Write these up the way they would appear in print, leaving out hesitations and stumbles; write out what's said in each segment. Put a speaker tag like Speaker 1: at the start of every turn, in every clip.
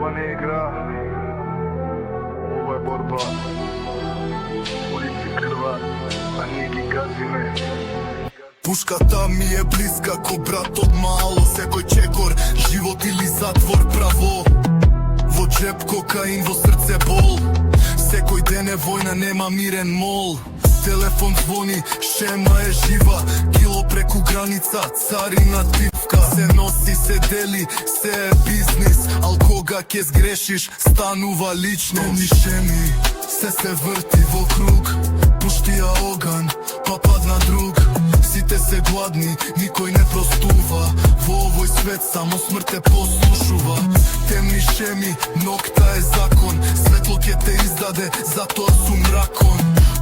Speaker 1: Ова не е игра, ова е борба. Улици крват, а ние ги газиме.
Speaker 2: Пушката ми е близка ко брат од мало. Секој чекор, живот или затвор право. Во джеп кокаин, во срце бол. Секој ден е војна, нема мирен мол. Телефон звони, шема е жива. Кило преку граница, царина тивка. Се носи, се дели, се е бизнис. Ал кога ќе сгрешиш, станува лично. Ни шеми, се врти во круг. Пушти ја оган, па падна друг. Сите се гладни, никој не простува. Во овој свет само смрт те послушува. Темни шеми, нокта е закон. Светло ќе те издаде, затоа сум мракон.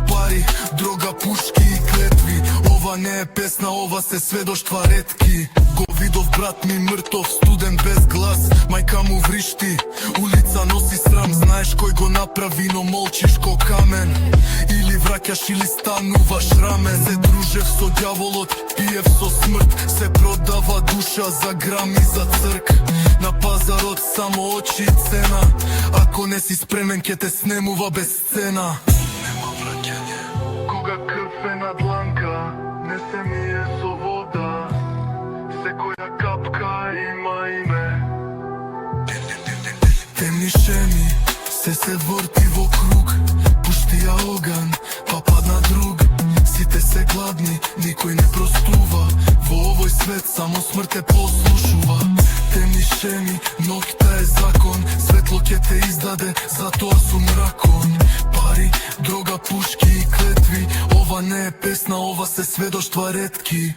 Speaker 2: Пари, дрога, пушки и клетви. Ова не е песна, ова се сведоштва ретки. Го видов брат ми мртов, студен без глас. Мајка му вришти, улица носи срам. Знаеш кој го направи, но молчиш ко камен. Или враќаш или стануваш рамен. Се дружев со дјаволот, пиев со смрт. Се продава душа за грам и за црк. На пазарот само очи и цена. Ако не си спремен, ке те снемува без сцена.
Speaker 1: Кога крв е на дланка, не се мие со вода. Секоја капка има име.
Speaker 2: Темни шеми, се врти во круг. Пушти ја оган, па падна друг. Сите се гладни, никој не простува. Во овој свет само смрт те послушува. Темни шеми, ноќта е закон. Светло ќе те издаде, затоа сум мракон. Пари, дрога, пушки и клетви. Ова не е песна, ова се сведоштва ретки.